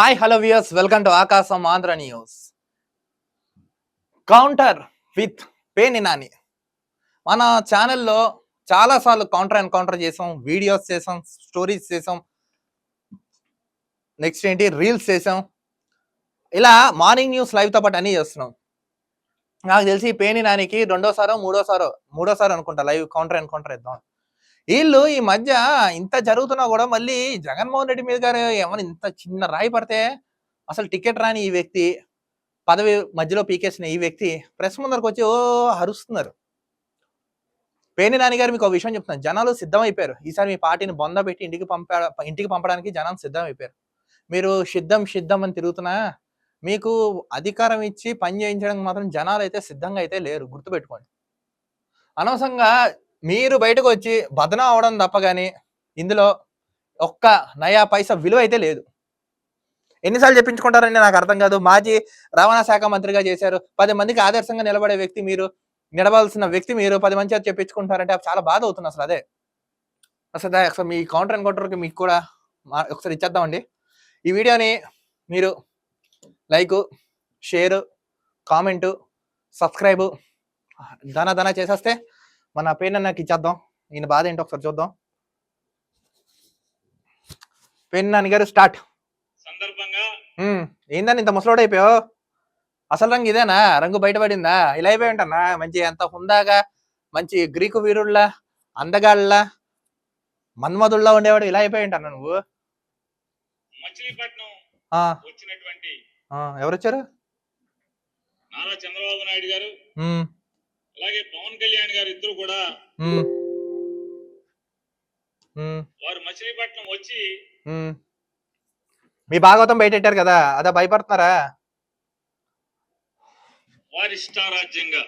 Hi hello viewers, welcome to Aakasam Andhra news. Counter with Perni Nani. మన ఛానల్లో చాలాసార్లు కౌంటర్ చేసాం, వీడియోస్ చేసాం, స్టోరీస్ చేసాం, నెక్స్ట్ ఏంటి రీల్స్ చేసాం. ఇలా మార్నింగ్ న్యూస్ లైవ్తో పాటు అన్నీ చేస్తున్నాం. నాకు తెలిసి పేర్ని నానికి మూడోసారో అనుకుంటా లైవ్ కౌంటర్ ఇద్దాం. వీళ్ళు ఈ మధ్య ఇంత జరుగుతున్నా కూడా మళ్ళీ జగన్మోహన్ రెడ్డి మీద గారు ఏమైనా ఇంత చిన్న రాయి పడితే అసలు టికెట్ రాని ఈ వ్యక్తి, పదవి మధ్యలో పీకేసిన ఈ వ్యక్తి ప్రెస్ ముందరకు వచ్చి అరుస్తున్నారు. పేర్ని నాని గారు మీకు ఒక విషయం చెప్తున్నాను, జనాలు సిద్ధమైపోయారు. ఈసారి మీ పార్టీని బొంద పెట్టి ఇంటికి పంపడానికి జనాలు సిద్ధమైపోయారు. మీరు సిద్ధం అని తిరుగుతున్నా మీకు అధికారం ఇచ్చి పని చేయించడానికి మాత్రం జనాలు అయితే సిద్ధంగా అయితే లేరు, గుర్తుపెట్టుకోండి. అనవసరంగా మీరు బయటకు వచ్చి బదనా అవడం తప్ప కానీ ఇందులో ఒక్క నయా పైసా విలువ అయితే లేదు. ఎన్నిసార్లు చెప్పించుకుంటారని నాకు అర్థం కాదు. మాజీ రవాణా శాఖ మంత్రిగా చేశారు, 10 మందికి ఆదర్శంగా నిలబడే వ్యక్తి మీరు, నిలబడాల్సిన వ్యక్తి మీరు 10 మంది చేత చెప్పించుకుంటారంటే చాలా బాధ అవుతుంది. అసలు మీ కౌంటర్కి మీకు కూడా ఒకసారి ఇచ్చేద్దామండి. ఈ వీడియోని మీరు లైక్, షేర్, కామెంటు, సబ్స్క్రైబ్ ధన చేసేస్తే మన పేర్నన్నకి ఇచ్చేద్దాం. ఈయన బాధ ఏంటో ఒకసారి చూద్దాం. పేర్ని గారు స్టార్ట్. సందర్భంగా ఏందని ఇంత ముసలోడు అయిపోయావు? అసలు రంగు ఇదేనా? రంగు బయటపడిందా? ఇలా అయిపోయి ఉంటానా? మంచి ఎంత హుందాగా, మంచి గ్రీకు వీరుళ్ళ, అందగాళ్ళ, మన్మధుల్లా ఉండేవాడు, ఇలా అయిపోయి ఉంటానా నువ్వు? మచిలీపట్నం వచ్చినటువంటి ఎవరు వచ్చారు? నారా చంద్రబాబు నాయుడు గారు, అలాగే పవన్ కళ్యాణ్ గారు ఇద్దరు కూడా వారు మచిలీపట్నం వచ్చి మీ భాగవతం బయటెట్టారు కదా, అదా భయపడుతున్నారా? వారి ఇష్టారాజ్యంగా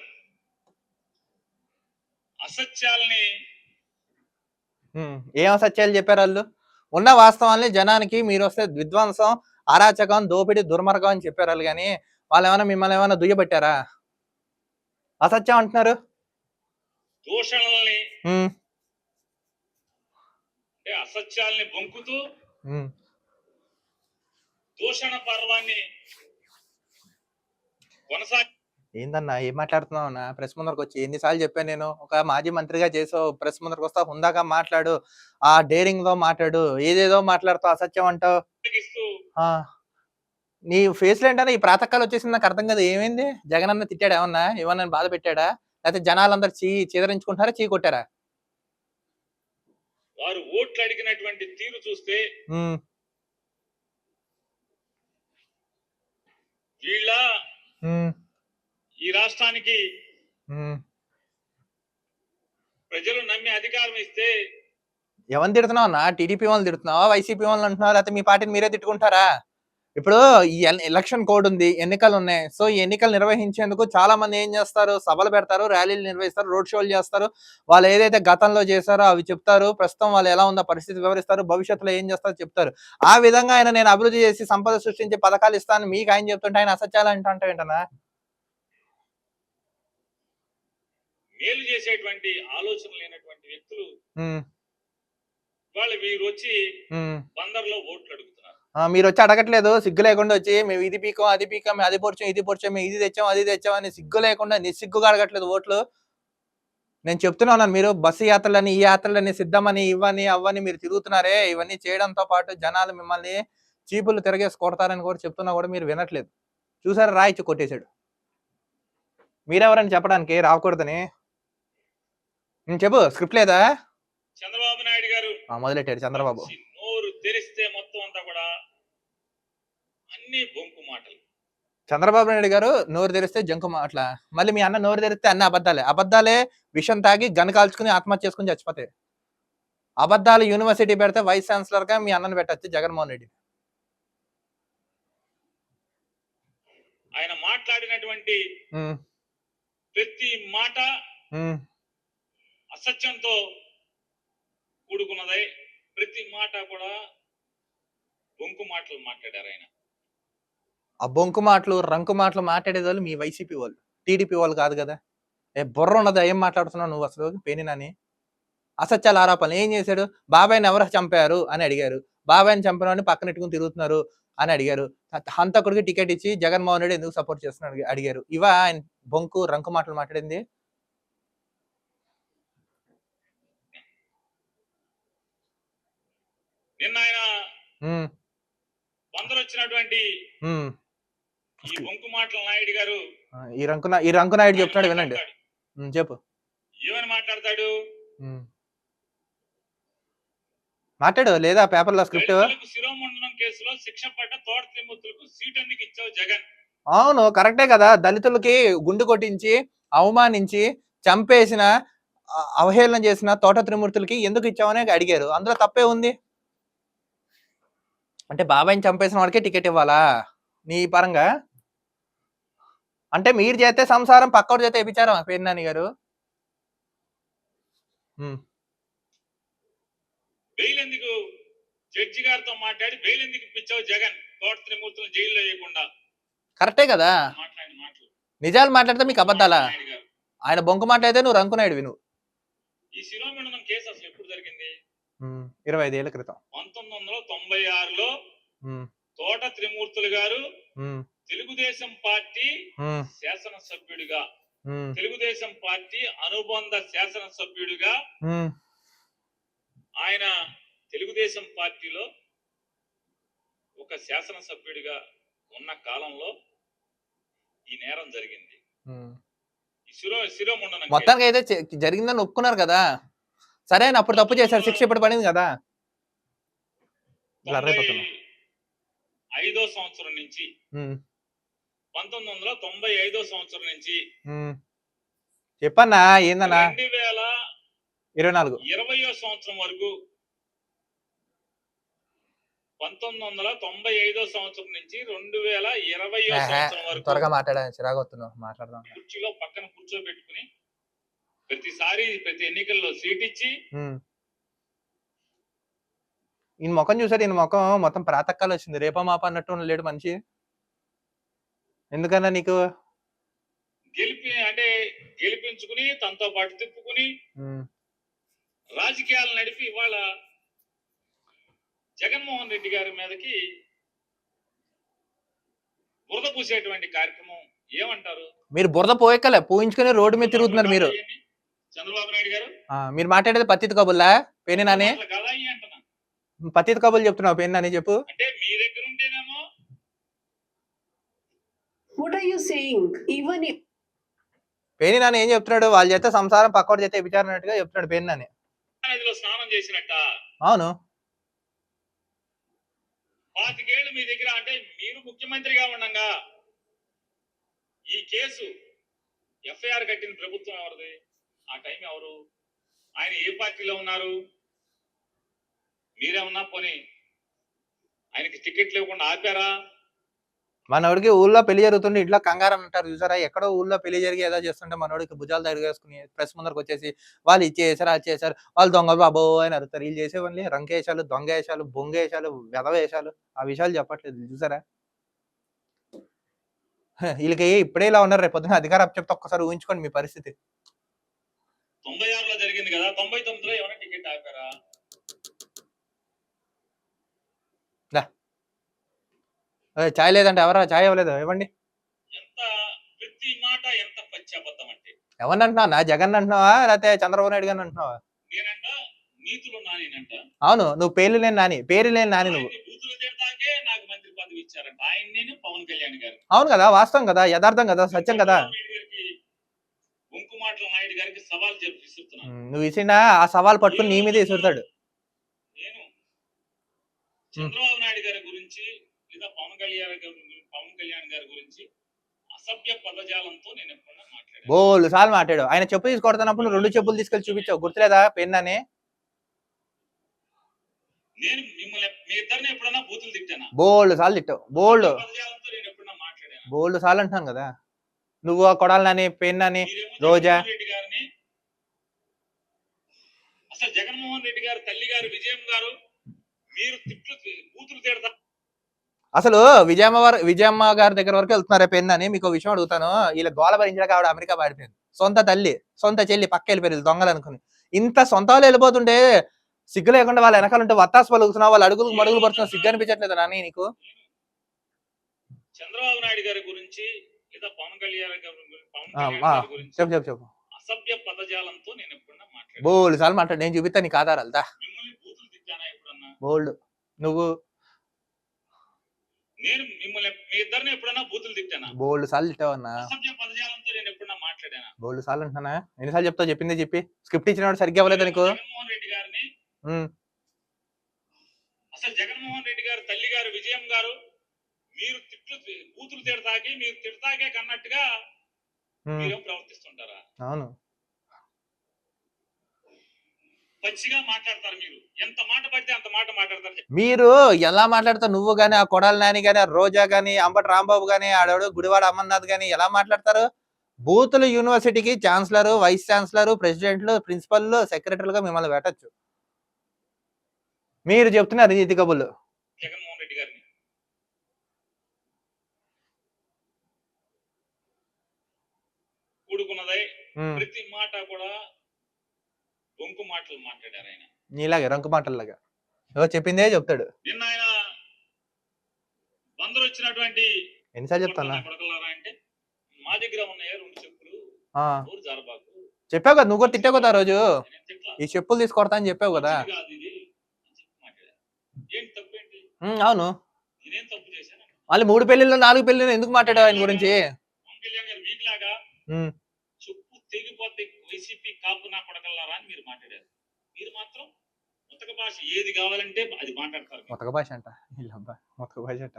అసత్యాలని ఏం అసత్యాలు చెప్పారు వాళ్ళు? ఉన్న వాస్తవాల్ని జనానికి మీరు వస్తే విధ్వంసం, అరాచకం, దోపిడీ, దుర్మార్గం అని చెప్పారు వాళ్ళు. కానీ వాళ్ళు ఏమైనా మిమ్మల్ని ఏమైనా దుయ్యబట్టారా? అసత్యం అంటున్నారు. దూషణల్ని అసత్యాల్ని బొంకుతూ దూషణ పర్వాన్ని ఏందన్నా ఏం మాట్లాడుతున్నావు అన్న? ప్రెస్ ముందరకు వచ్చి ఎన్నిసార్లు చెప్పాను నేను, ఒక మాజీ మంత్రిగా చేసావు, ప్రెస్ ముందరకు వస్తా హుందాగా మాట్లాడు, ఆ డేరింగ్ తో మాట్లాడు, ఏదేదో మాట్లాడుతావు, అసత్యం అంటావు. నీ ఫేస్ లో ఏంటన్నా ఈ ప్రాతకాలు వచ్చేసింది, నాకు అర్థం కదా. ఏమైంది? జగన్ అన్న తిట్టాడా? ఏమన్నా బాధ పెట్టాడా? లేకపోతే జనాలందరూ చీదరించుకుంటారా, చీ కొట్టారా? వారు ఓట్లు అడిగినటువంటి తీరు చూస్తే వీళ్ళ ఈ రాష్ట్రానికి ప్రజలు నమ్మి అధికారం ఇస్తే ఎవరిని తిడుతున్నావు అన్న? టీడీపీ వాళ్ళని తిడుతున్నావా, వైసీపీ వాళ్ళని అంటున్నావా, లేకపోతే మీ పార్టీని మీరే తిట్టుకుంటారా? ఇప్పుడు ఈ ఎలక్షన్ కోడ్ ఉంది, ఎన్నికలు ఉన్నాయి. సో ఈ ఎన్నికలు నిర్వహించేందుకు చాలా మంది ఏం చేస్తారు, సభలు పెడతారు, ర్యాలీలు నిర్వహిస్తారు, రోడ్ షోలు చేస్తారు. వాళ్ళు ఏదైతే గతంలో చేశారో అవి చెప్తారు, ప్రస్తుతం వాళ్ళు ఎలా ఉందో పరిస్థితి వివరిస్తారు, భవిష్యత్తులో ఏం చేస్తారో చెప్తారు. ఆ విధంగా ఆయన నేను అభివృద్ధి చేసి సంపద సృష్టించి పథకాలు ఇస్తాను మీకు ఆయన చెప్తుంటే ఆయన అసత్యాలు అంటే ఏంటన్నా? మేలు చేసేటువంటి ఆలోచన లేనటువంటి వ్యక్తులు వాళ్ళు వీరు వచ్చి బందర్లో ఓట్లు అడుగుతున్నారు. మీరు వచ్చి అడగట్లేదు, సిగ్గు లేకుండా వచ్చి మేము ఇది పీకం, అది పీకం, అది పొడిచాం, ఇది పొడిచాం, మేము ఇది తెచ్చాం, అది తెచ్చాం అని సిగ్గు లేకుండా నిస్సిగ్గుగా అడగట్లేదు ఓట్లు. నేను చెప్తున్నా ఉన్నాను, మీరు బస్సు యాత్రలని, ఈ యాత్రలని, సిద్ధమని, ఇవన్నీ అవ్వని మీరు తిరుగుతున్నారే, ఇవన్నీ చేయడంతో పాటు జనాలు మిమ్మల్ని చీపులు తిరగేసి కొడతారని కూడా చెప్తున్నా కూడా మీరు వినట్లేదు. చూసారా, రాయిచ్చి కొట్టేశాడు. మీరెవరని చెప్పడానికి రాకూడదని? చెప్పు, స్క్రిప్ట్ లేదా? చంద్రబాబు నాయుడు గారు మొదలెట్టాడు. చంద్రబాబు నోరు తెరిస్తే మొత్తం అంతా కూడా అన్ని బొంకు మాటలు. చంద్రబాబు నాయుడు గారు నోరు తెరిస్తే జంకు మాటల. మళ్ళీ మీ అన్న నోరు తెరిస్తే అన్ని అబద్ధాలే. విషం తాగి గన్ కాల్చుకుని ఆత్మహత్య చేసుకుని చచ్చిపోతాయి. అబద్ధాలు యూనివర్సిటీ పెడితే వైస్ ఛాన్సలర్ గా మీ అన్నను పెట్టచ్చు జగన్మోహన్ రెడ్డి. ఆయన మాట్లాడినటువంటి ప్రతి మాట అసత్యంతో కూడుకున్నదై, ప్రతి మాట కూడా బొంకు మాటలు మాట్లాడారు ఆయన. ఆ బొంకు మాటలు, రంకు మాటలు మాట్లాడేది వాళ్ళు మీ వైసీపీ వాళ్ళు, టీడీపీ వాళ్ళు కాదు కదా. బుర్ర ఉన్నదా? ఏం మాట్లాడుతున్నావు నువ్వు అసలు? పేర్ని నాని అసత్యాల ఆరోపణలు ఏం చేశాడు? బాబాయ్ని ఎవరు చంపారు అని అడిగారు. బాబాయ్ని చంపినవాడిని పక్కన పెట్టుకుని తిరుగుతున్నారు అని అడిగారు. హంతకుడికి టికెట్ ఇచ్చి జగన్మోహన్ రెడ్డి ఎందుకు సపోర్ట్ చేస్తున్నాడు అడిగారు. ఇవా ఆయన బొంకు రంకు మాటలు మాట్లాడింది. నిన్న ఆయన వచ్చినటువంటి ఈ బొంకు మాటల నాయుడు గారు ఈ రంకు నాయుడు చెప్తున్నాడు వినండి. చెప్పు. ఏమని మాట్లాడతాడు? మాట్లాడు లేదా పేపర్లో స్క్రిప్ట్. శిరోమండలం కేసులో శిక్ష పడ్డ తోట త్రిమూర్తులకు సీట్ ఎందుకు ఇచ్చావు జగన్? అవును కరెక్టే కదా. దళితులకి గుండు కొట్టించి అవమానించి చంపేసిన అవహేళన చేసిన తోట త్రిమూర్తులకి ఎందుకు ఇచ్చావని అడిగారు. అందులో తప్పే ఉంది. అంటే బాబాయ్ని చంపేసిన వాడికే టికెట్ ఇవ్వాలా నీ పరంగా? అంటే మీరు చేస్తే సంసారం పక్కవాడు చేస్తే వేయించారా పేరు నాని గారు? బెయిల్ ఎందుకు జడ్జి గారితో మాట్లాడి బెయిల్ ఎందుకు ఇప్పించావు జగన్ తోట త్రిమూర్తులను జైల్లో వేయకుండా? కరెక్టే కదా. నిజాలు మాట్లాడితే మీకు అబద్ధాలా? ఆయన బొంకు మాట్లాడితే నువ్వు రంకునాయుడు విను. ఈ శిరోమండలం కేసు అసలు ఎప్పుడు జరిగింది? 25 ఏళ్ల క్రితం 1996లో తోట త్రిమూర్తులు గారు తెలుగుదేశం పార్టీ శాసనసభ్యుడిగా, తెలుగుదేశం పార్టీ అనుబంధ శాసనసభ్యుడిగా ఆయన తెలుగుదేశం పార్టీలో ఒక శాసనసభ్యుడిగా ఉన్న కాలంలో ఈ నేరం జరిగింది. శిరోమండలం మొత్తానికి అయితే జరిగిందని ఒప్పుకున్నారు కదా. సరే అప్పుడు తప్పు చేశారు, శిక్ష ఇప్పుడు పడింది కదా. 5వ సంవత్సరం నుంచి 1995వ సంవత్సరం నుంచి చెప్పన్నా ఏందన్నా 2020వ సంవత్సరం వరకు 1995వ సంవత్సరం నుంచి 2020వ సంవత్సరం వరకు త్వరగా మాట్లాడాలి, చిరాగొస్తున్నావు, మాట్లాడదాం. కుర్చీలో పక్కన కూర్చోబెట్టుకుని ప్రతిసారి ప్రతి ఎన్నికల్లో సీట్ ఇచ్చి ఈయన ముఖం చూసాడు. ఈయన ముఖం మొత్తం ప్రాతకాలు వచ్చింది, రేపా మాప అన్నట్టు లేడు మనిషి. ఎందుకన్నా నీకు గెలిపించుకుని తనతో పాటు తిప్పుకుని రాజకీయాలు నడిపి ఇవాళ జగన్మోహన్ రెడ్డి గారి మీదకి బురద పూసేటువంటి కార్యక్రమం ఏమంటారు? మీరు బురద పోయక్కలే, పోయించుకుని రోడ్డు మీద తిరుగుతున్నారు మీరు. చంద్రబాబు నాయుడు గారు మీరు మాట్లాడేది పత్తిత కబుల్లా పేని నాని? పత్తిత కబుల్ చెప్తున్నావు పేని నాని చెప్పు. అంటే మీ దగ్గర ఉంటేనేమో పేని నాని ఏం చెప్తున్నాడు? వాళ్ళు చేస్తే సంసారం పక్కవాడు చేస్తే విచారణట్టుగా చెప్తున్నాడు పేని నాని. నదిలో స్నానం చేసినట్ట? అవును. 25 ఏళ్ళు మీ దగ్గర, అంటే మీరు ముఖ్యమంత్రిగా ఉండగా ఈ కేసు ఎఫ్ఐఆర్ కట్టిన ప్రభుత్వం ఎవరిది? ఆ టైం ఎవరు? ఆయన ఏ పార్టీలో ఉన్నారు? మీరేమన్నా పోనీ ఆయనకి టికెట్ లేకుండా ఆపారా? మనోడికి ఊళ్ళో పెళ్లి జరుగుతుంటే ఇట్లా కంగారు అంటారు చూసారా. ఎక్కడో ఊళ్ళో పెళ్లి జరిగి ఏదో చేస్తుంటే మనోడికి భుజాలు దగ్గరేసుకుని ప్రెస్ ముందరకు వచ్చేసి వాళ్ళు ఇచ్చేసారు అది చేశారు, వాళ్ళు దొంగ బాబో అని అడుగుతారు. వీళ్ళు చేసేవన్నీ రంకేశాలు, దొంగేశాలు, బొంగేశాలు, వెధవేశాలు. ఆ విషయాలు చెప్పట్లేదు చూసారా. వీళ్ళకి ఇప్పుడే ఇలా ఉన్నారు, రేపు పొద్దున అధికారం చెప్తే ఒక్కసారి ఊహించుకోండి మీ పరిస్థితి. 96లో జరిగింది కదా, 99లో ఎవరైనా టికెట్ ఆపారా? చాయ్ లేదంటే ఎవరా? చాయ్ ఇవ్వలేదు, ఇవ్వండి. ఎంత ప్రతి మాట ఎంత పచ్చి అబద్ధం అంటే. ఎవరిని అంటున్నావు? నా జగన్ అంటున్నావా లేకపోతే చంద్రబాబు నాయుడు గారిని అంటున్నావా? నేనంట నీతులు నానేనంట. అవును, నువ్వు పేరు లేని నాని నువ్వు. బూతులు తిడతాకే నాకు మంత్రి పదవి ఇచ్చారంట ఆయన, నేను పవన్ కళ్యాణ్ గారు. అవును కదా, వాస్తవం కదా, యథార్థం కదా, సత్యం కదా. బొంకు మాటల నాయుడు గారికి సవాల్ విసురుతున్నా. నువ్వు ఇచ్చిన ఆ సవాల్ పట్టుకుని నీ మీద విసురుతాడు. నేను చంద్రబాబు నాయుడు గారి గురించి లేదా పవన్ కళ్యాణ్ గారి గురించి అసభ్య పదజాలంతో నేను ఎప్పుడైనా మాట్లాడాను? బోల్డ్ సార్లు మాట్లాడు. ఆయన చెప్పు తీసుకొడుతున్నప్పుడు 2 చెప్పులు తీసుకెళ్లి చూపించావు, గుర్తులేదా పెన్నాని? నేను మిమ్మల్ని మీ ఇద్దరిని ఎప్పుడైనా బూతులు తిట్టానా? బోల్డ్ సార్లు తిట్టావు, బోల్డ్ పదజాలంతో నేను ఎప్పుడైనా మాట్లాడాను? బోల్డ్ సార్లు అంటున్నాను కదా. నువ్వు కొడాలని పెన్నాని రోజా రెడ్డి గారిని, అసలు జగన్మోహన్ రెడ్డి గారు తల్లి గారు విజయం గారు మీరు బూతులు తిడతారు. అసలు విజయమ్మ గారి దగ్గర వరకు వెళ్తున్నారే పెన్నని. మీకు విషయం అడుగుతాను. వీళ్ళ గోల భరించడానికి ఆవిడ అమెరికా పాడిపోయింది. సొంత తల్లి సొంత చెల్లి పక్క వెళ్ళిపోయారు దొంగలు అనుకుని. ఇంత సొంత వాళ్ళు వెళ్ళిపోతుంటే సిగ్గు లేకుండా వాళ్ళ వెనకాల ఉంటే వత్తాసు పలుకుతున్నావు, వాళ్ళ అడుగులు మడుగులు పడుతున్నావు, సిగ్గు అనిపించట్లేదు నాని నీకు? చంద్రబాబు నాయుడు గారి గురించి లేదా పవన్ కళ్యాణ్ గారి గురించి చెప్పు. అసభ్య పదజాలంతో నేను ఎప్పుడన్నా మాట్లాడాను? బోల్డ్ సార్లు మాట్లాడు, నేను చూపిస్తా నీకు ఆధారాలు దా. మిమ్మల్ని బూతులు తిట్టానా ఎప్పుడన్నా? బోల్డ్ నువ్వు నేను మిమ్మల్ని మీ ఇద్దరిని ఎప్పుడన్నా బూతులు తిట్టానా? బోల్డ్ సార్లు తిట్టావన్నా. అసభ్య పదజాలంతో నేను ఎప్పుడన్నా మాట్లాడానా? బోల్డ్ సార్లు అంటున్నానా? ఎన్నిసార్లు చెప్తావు? చెప్పిందే చెప్పి. స్క్రిప్ట్ ఇచ్చినవాడు సరిగ్గా అవ్వలేదు నీకు. జగన్మోహన్ రెడ్డి గారిని అసలు జగన్మోహన్ రెడ్డి గారు తల్లి గారు విజయం గారు మీరు బూతులు తిడతాకి మీరు తిడతాకే కన్నట్టుగా మీరేం ప్రవర్తిస్తుంటారా? అవును, పచ్చిగా మాట్లాడతారు. మీరు ఎంత మాట పడితే అంత మాట మాట్లాడతారు. మీరు ఎలా మాట్లాడతారు? నువ్వు గానీ, ఆ కొడాలి నాని గానీ, ఆ రోజా గానీ, అంబటి రాంబాబు గానీ, ఆడవాడు గుడివాడ అమర్నాథ్ గానీ ఎలా మాట్లాడతారు? బూతులు యూనివర్సిటీకి ఛాన్సలర్, వైస్ ఛాన్సలర్, ప్రెసిడెంట్లు, ప్రిన్సిపల్, సెక్రటరీలుగా మిమ్మల్ని పెట్టచ్చు. మీరు చెప్తున్నారు నీతి కబుర్లు. జగన్మోహన్ రెడ్డి గారిని కూడుకున్నదై ప్రతి మాట కూడా బొంకు మాటలు మాట్లాడారు ఆయన. నీలాగే రంకు మాటల్లాగా ఎవరు చెప్పిందే చెప్తాడు. నిన్న ఆయన బందరు వచ్చినటువంటి ఎన్నిసార్లు చెప్తానా కొడకలారా అంటే మా దగ్గర ఉన్నాయా 2 చెప్పులు ఊరు జరబాకు చెప్పావు కదా, నువ్వు కూడా తిట్టావు కదా ఆ రోజు. ఈ చెప్పులు తీసుకొడతా అని చెప్పావు కదా. ఏంటి తప్పేంటి? అవును, నేనేం తప్పు చేశాను? వాళ్ళు 3 పెళ్లిళ్ళు 4 పెళ్లిళ్ళు ఎందుకు మాట్లాడావు ఆయన గురించి? పవన్ కళ్యాణ్ గారు వీటిలాగా చెప్పు తెగిపోతే వైసీపీ కాపు నా కొడకల్లారా అని మీరు మాట్లాడారు. మీరు మాత్రం ముతక భాష ఏది కావాలంటే అది మాట్లాడతారు. ముతక భాష అంట, ముతక భాష అంట.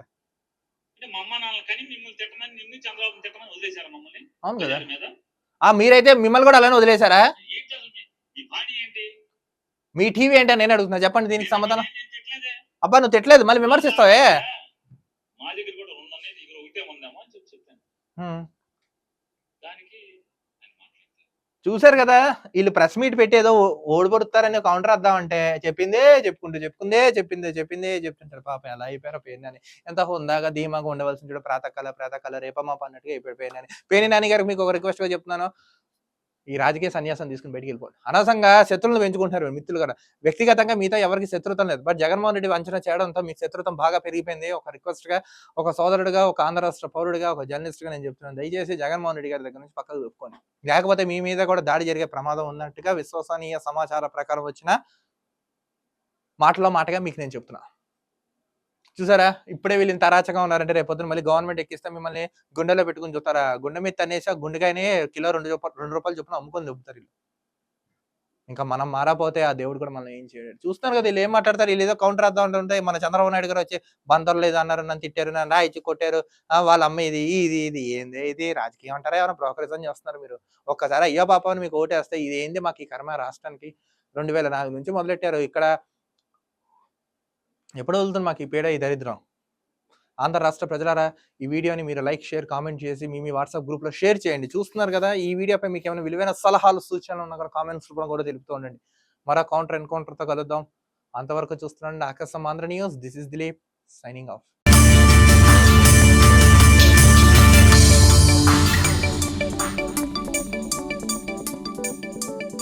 అంటే మా అమ్మ నాన్నలు కానీ మిమ్మల్ని తిట్టమని, నిన్ను చంద్రబాబు తిట్టమని వదిలేశారా మమ్మల్ని? అవును కదా. మీద మీరైతే మిమ్మల్ని కూడా అలానే వదిలేశారా? ఏంటి అసలు మీ బాడీ ఏంటి? మీ టీవీ ఏంటని నేను అడుగుతున్నా, చెప్పండి దీనికి సమాధానం. అబ్బా నువ్వు తిట్టలేదు, మళ్ళీ విమర్శిస్తావే. మా దగ్గర కూడా 2 ఉన్నాయి, దగ్గర 1 ఉందేమో అని చెప్తాను. దానికి చూసారు కదా, వీళ్ళు ప్రెస్ మీట్ పెట్టి ఏదో ఓడిపడుతారని కౌంటర్ వద్దామంటే చెప్తుంటారు. పాపం ఎలా అయిపోయారో పేరు అని. ఎంత హుందాగా ధీమాగా ఉండవలసిన చూడ ప్రాతకాల రేపమ్మ అన్నట్టుగా అయిపోయాడు పేని నాని గారికి. మీకు ఒక రిక్వెస్ట్ గా చెప్తున్నాను, ఈ రాజకీయ సన్యాసం తీసుకుని బయటికి వెళ్ళిపోండి. అనవసరంగా శత్రువులను పెంచుకుంటారు మిత్రులు కూడా. వ్యక్తిగతంగా మీతో ఎవరికి శత్రుత్వం లేదు, బట్ జగన్మోహన్ రెడ్డి అంచనా చేయడంతో మీ శత్రుత్వం బాగా పెరిగిపోయింది. ఒక రిక్వెస్ట్ గా, ఒక సోదరుడిగా, ఒక ఆంధ్ర రాష్ట్ర పౌరుడిగా, ఒక జర్నలిస్ట్ గా నేను చెప్తున్నాను, దయచేసి జగన్మోహన్ రెడ్డి గారి దగ్గర నుంచి పక్కకు తప్పుకోండి. లేకపోతే మీ మీద కూడా దాడి జరిగే ప్రమాదం ఉన్నట్టుగా విశ్వసనీయ సమాచార ప్రకారం వచ్చిన మాటగా మీకు నేను చెప్తున్నా. చూసారా, ఇప్పుడే వీళ్ళు ఇంత అరాచగా ఉన్నారంటే రేపొద్దున మళ్ళీ గవర్నమెంట్ ఎక్కిస్తే మిమ్మల్ని గుండెలో పెట్టుకుని చూస్తారా? గుండె మీద తనేసి ఆ గుండెకాయనే కిలో 2 రూపాయలు చొప్పున అమ్ముకొని చెప్తారు వీళ్ళు. ఇంకా మనం మారాపోతే ఆ దేవుడు కూడా మనం ఏం చేయడు. చూస్తున్నారు కదా వీళ్ళు ఏం మాట్లాడతారు. వీళ్ళు ఏదో కౌంటర్ వద్దాం ఉంటే మన చంద్రబాబు నాయుడు గారు వచ్చి బందరు లేదు అన్నారు, నన్ను తిట్టారు, నన్ను రాయిచ్చి కొట్టారు, వాళ్ళ అమ్మ ఇది ఏంది ఇది రాజకీయం అంటారా? ఏమైనా బ్రోకరిజం చేస్తున్నారు మీరు? ఒక్కసారి అయ్యో పాపని మీకు ఓటేస్తే ఇది ఏంది మాకు ఈ కర్మ రాష్ట్రానికి? 2004 నుంచి మొదలెట్టారు. ఇక్కడ ఎప్పుడు వదులుతుంది మాకు ఈ పీడ, ఈ దరిద్రం? ఆంధ్ర రాష్ట్ర ప్రజలారా, ఈ వీడియోని మీరు లైక్, షేర్, కామెంట్ చేసి మీ వాట్సాప్ గ్రూప్ లో షేర్ చేయండి. చూస్తున్నారు కదా, ఈ వీడియోపై మీకు ఏమైనా విలువైన సలహాలు, సూచనలు ఉన్నా కూడా కామెంట్స్ కూడా తెలుపుతూ ఉండండి. మరో ఎన్కౌంటర్ తో కలుద్దాం. అంతవరకు చూస్తున్నాండి ఆకాశం Andhra news. This is Dilip signing off.